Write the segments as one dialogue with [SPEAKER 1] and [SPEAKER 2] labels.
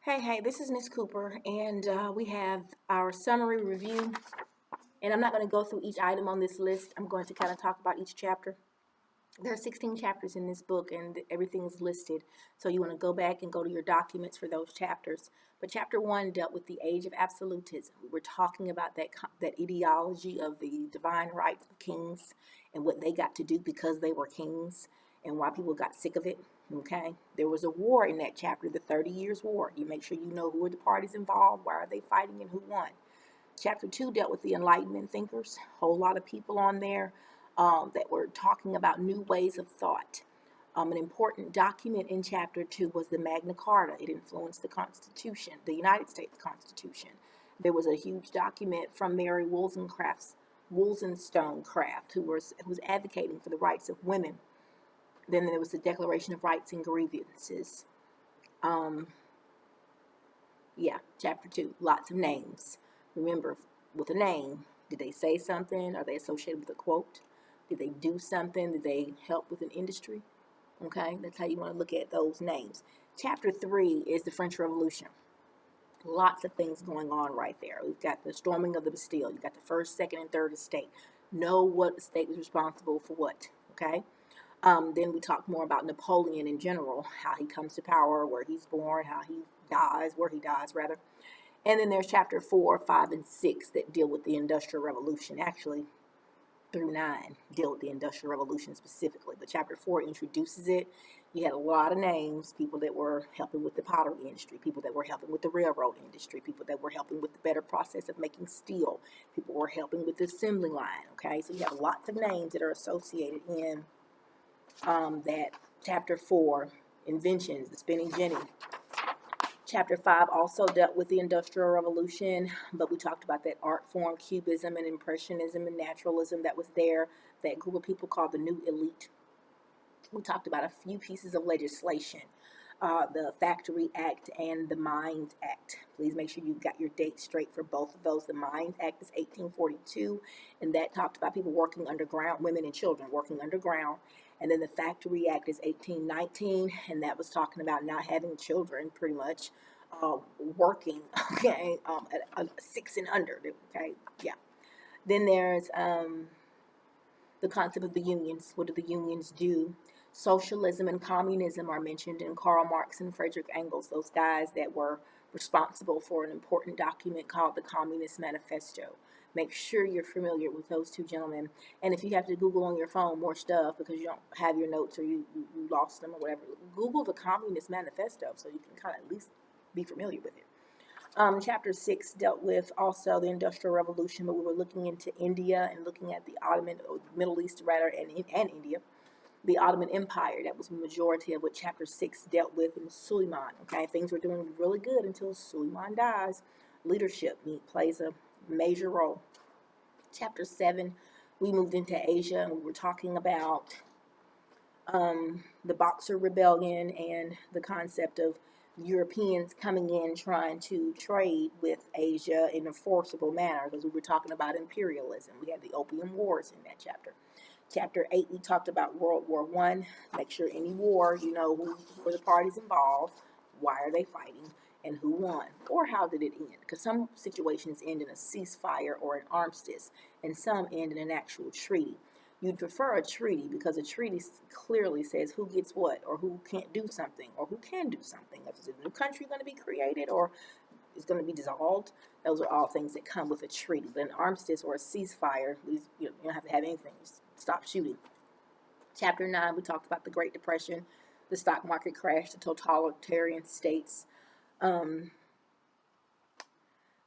[SPEAKER 1] Hey, this is Miss Cooper, and we have our summary review. And I'm not going to go through each item on this list. I'm going to kind of talk about each chapter. There are 16 chapters in this book, and everything is listed. So you want to go back and go to your documents for those chapters. But chapter 1 dealt with the age of absolutism. We were talking about that ideology of the divine rights of kings and what they got to do because they were kings and why people got sick of it. Okay, there was a war in that chapter, the 30 Years' War. You make sure you know who are the parties involved, why are they fighting, and who won. Chapter 2 dealt with the Enlightenment thinkers, a whole lot of people on there that were talking about new ways of thought. An important document in Chapter 2 was the Magna Carta. It influenced the Constitution, the United States Constitution. There was a huge document from Mary Wollstonecraft, who was advocating for the rights of women. Then there was the Declaration of Rights and Grievances. Um, yeah, Chapter 2, lots of names. Remember, with a name, did they say something? Are they associated with a quote? Did they do something? Did they help with an industry? Okay, that's how you want to look at those names. Chapter 3 is the French Revolution. Lots of things going on right there. We've got the storming of the Bastille. You've got the first, second, and third estate. Know what state was responsible for what. Okay. Then we talk more about Napoleon in general, how he comes to power, where he's born, how he dies, where he dies, rather. And then there's chapter 4, 5, and 6 that deal with the Industrial Revolution. Actually, through 9 deal with the Industrial Revolution specifically. But chapter 4 introduces it. You had a lot of names, people that were helping with the pottery industry, people that were helping with the railroad industry, people that were helping with the better process of making steel, people were helping with the assembly line. Okay, so you have lots of names that are associated in that chapter 4, inventions, the spinning jenny. Chapter 5 also dealt with the Industrial Revolution, but we talked about that art form, Cubism and Impressionism and Naturalism that was there, that group of people called the New Elite. We talked about a few pieces of legislation, the Factory Act and the Mines Act. Please make sure you've got your dates straight for both of those. The Mines Act is 1842, and that talked about people working underground, women and children working underground. And then the Factory Act is 1819, and that was talking about not having children, pretty much, working, okay, at 6 and under, okay, yeah. Then there's the concept of the unions. What do the unions do? Socialism and communism are mentioned in Karl Marx and Frederick Engels, those guys that were responsible for an important document called the Communist Manifesto. Make sure you're familiar with those two gentlemen. And if you have to Google on your phone more stuff because you don't have your notes or you lost them or whatever, Google the Communist Manifesto so you can kind of at least be familiar with it. Chapter 6 dealt with also the Industrial Revolution, but we were looking into India and looking at the Ottoman, or Middle East rather, and India. The Ottoman Empire, that was the majority of what Chapter 6 dealt with in Suleiman. Okay, things were doing really good until Suleiman dies. Leadership plays a major role. Chapter 7, we moved into Asia and we were talking about the Boxer Rebellion and the concept of Europeans coming in trying to trade with Asia in a forcible manner, because we were talking about imperialism. We had the Opium Wars in that chapter. Chapter 8, we talked about World War I. Make sure any war, you know who were the parties involved, why are they fighting, and who won, or how did it end? Because some situations end in a ceasefire or an armistice, and some end in an actual treaty. You'd prefer a treaty because a treaty clearly says who gets what, or who can't do something, or who can do something. Is a new country going to be created, or is going to be dissolved? Those are all things that come with a treaty. But an armistice or a ceasefire, you don't have to have anything. Just stop shooting. Chapter 9, we talked about the Great Depression, the stock market crash, the totalitarian states.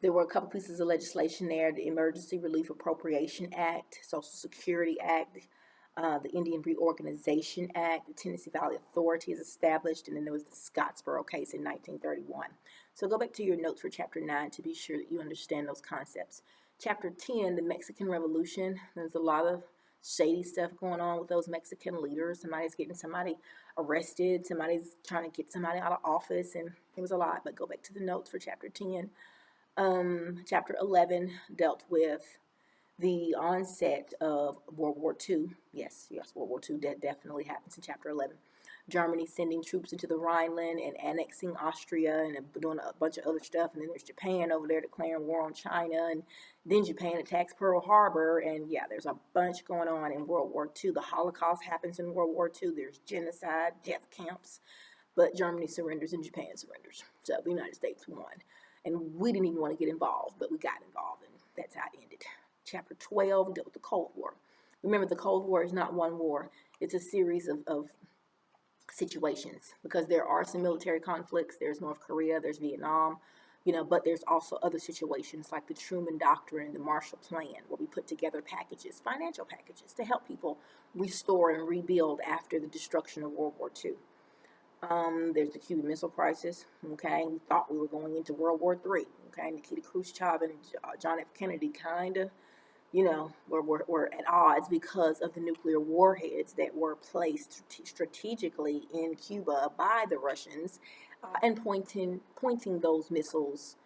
[SPEAKER 1] There were a couple pieces of legislation there: the Emergency Relief Appropriation Act, Social Security Act, the Indian Reorganization Act, the Tennessee Valley Authority is established, and then there was the Scottsboro case in 1931. So go back to your notes for Chapter 9 to be sure that you understand those concepts. Chapter 10, the Mexican Revolution. There's a lot of shady stuff going on with those Mexican leaders. Somebody's getting somebody arrested, somebody's trying to get somebody out of office, and it was a lot. But go back to the notes for Chapter 10. Chapter 11 dealt with the onset of World War II. Yes, World War II definitely happens in Chapter 11. Germany sending troops into the Rhineland and annexing Austria and doing a bunch of other stuff. And then there's Japan over there declaring war on China. And then Japan attacks Pearl Harbor. And yeah, there's a bunch going on in World War II. The Holocaust happens in World War II. There's genocide, death camps. But Germany surrenders and Japan surrenders. So the United States won. And we didn't even want to get involved, but we got involved. And that's how it ended. Chapter 12 dealt with the Cold War. Remember, the Cold War is not one war. It's a series of situations, because there are some military conflicts. There's North Korea, there's Vietnam, but there's also other situations like the Truman Doctrine, the Marshall Plan, where we put together packages, financial packages, to help people restore and rebuild after the destruction of World War II. There's the Cuban Missile Crisis. Okay, we thought we were going into World War III. Okay, Nikita Khrushchev and John F. Kennedy kind of were at odds because of the nuclear warheads that were placed strategically in Cuba by the Russians, and pointing those missiles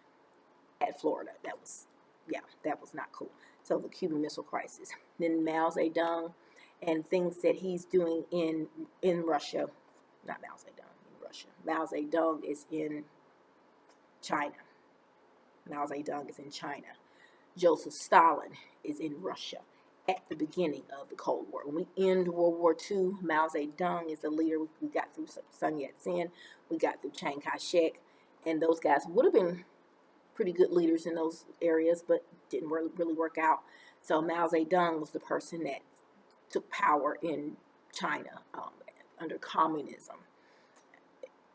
[SPEAKER 1] at Florida. That was not cool. So the Cuban Missile Crisis. Then Mao Zedong and things that he's doing in Russia. Not Mao Zedong in Russia. Mao Zedong is in China. Mao Zedong is in China. Joseph Stalin is in Russia at the beginning of the Cold War. When we end World War II, Mao Zedong is the leader. We got through Sun Yat-sen, we got through Chiang Kai-shek, and those guys would have been pretty good leaders in those areas, but didn't really work out. So Mao Zedong was the person that took power in China under communism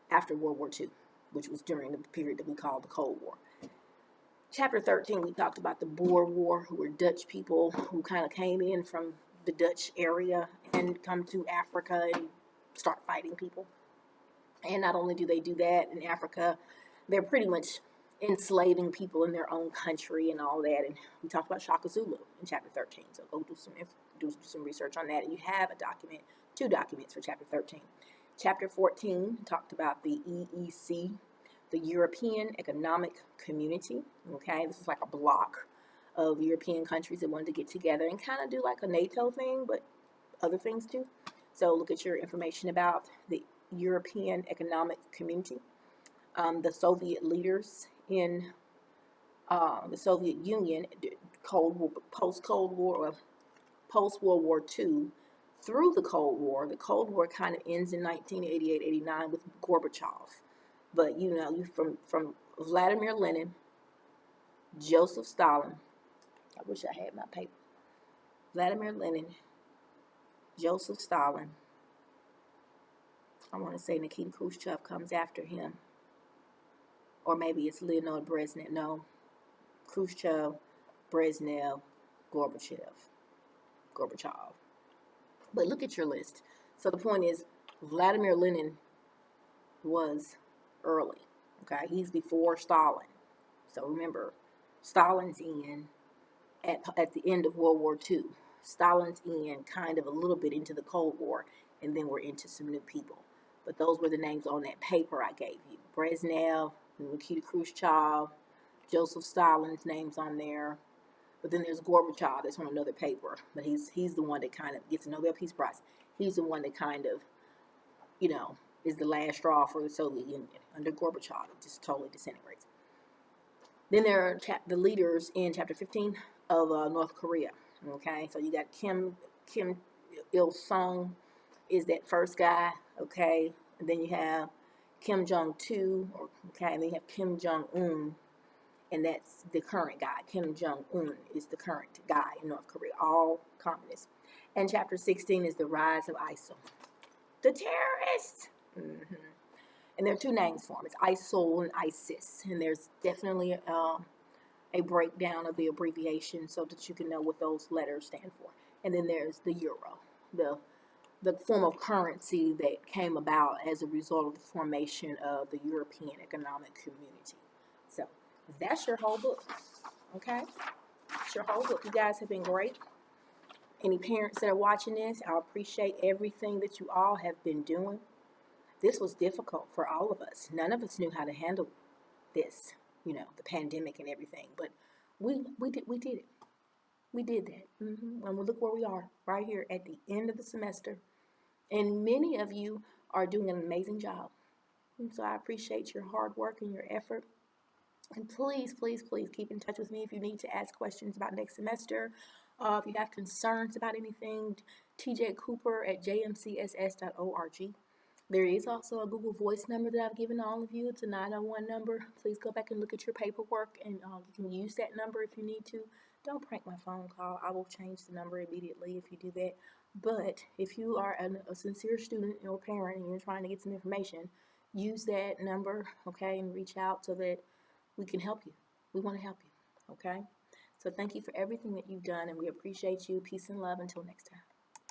[SPEAKER 1] after World War II, which was during the period that we call the Cold War. Chapter 13, we talked about the Boer War, who were Dutch people who kind of came in from the Dutch area and come to Africa and start fighting people. And not only do they do that in Africa, they're pretty much enslaving people in their own country and all that. And we talked about Shaka Zulu in chapter 13. So go do some research on that. And you have two documents for chapter 13. Chapter 14 talked about the EEC, the European Economic Community. Okay, this is like a block of European countries that wanted to get together and kind of do like a NATO thing, but other things too. So look at your information about the European Economic Community. The Soviet leaders in the Soviet Union, post-Cold War, or post-World War II, through the Cold War. The Cold War kind of ends in 1988-89 with Gorbachev. But from Vladimir Lenin, Joseph Stalin. I wish I had my paper. Vladimir Lenin, Joseph Stalin. I want to say Nikita Khrushchev comes after him. Or maybe it's Leonid Brezhnev. No. Khrushchev, Brezhnev, Gorbachev. But look at your list. So the point is, Vladimir Lenin was early. Okay, he's before Stalin. So remember, Stalin's in at the end of World War II. Stalin's in kind of a little bit into the Cold War, and then we're into some new people. But those were the names on that paper I gave you. Brezhnev, Nikita Khrushchev, Joseph Stalin's names on there. But then there's Gorbachev, that's on another paper. But he's the one that kind of gets a Nobel Peace Prize. He's the one that kind of, is the last straw for the Soviet Union. Under Gorbachev, it just totally disintegrates. Then there are the leaders in chapter 15 of North Korea. Okay, so you got Kim Il-sung is that first guy. Okay, and then you have Kim Jong-il. Okay, and then you have Kim Jong-un, and that's the current guy. Kim Jong-un is the current guy in North Korea, all communists. And chapter 16 is the rise of ISIL, the terrorists. And there are two names for them. It's ISIL and ISIS. And there's definitely a breakdown of the abbreviation so that you can know what those letters stand for. And then there's the euro, the form of currency that came about as a result of the formation of the European Economic Community. So that's your whole book. Okay? That's your whole book. You guys have been great. Any parents that are watching this, I appreciate everything that you all have been doing. This was difficult for all of us. None of us knew how to handle this, the pandemic and everything. But we did it. We did that. And look where we are, right here at the end of the semester. And many of you are doing an amazing job. And so I appreciate your hard work and your effort. And please, please, please keep in touch with me if you need to ask questions about next semester. If you have concerns about anything, TJ Cooper at jmcss.org. There is also a Google Voice number that I've given all of you. It's a 901 number. Please go back and look at your paperwork, and you can use that number if you need to. Don't prank my phone call. I will change the number immediately if you do that. But if you are a sincere student or parent and you're trying to get some information, use that number, okay, and reach out so that we can help you. We want to help you, okay? So thank you for everything that you've done, and we appreciate you. Peace and love. Until next time.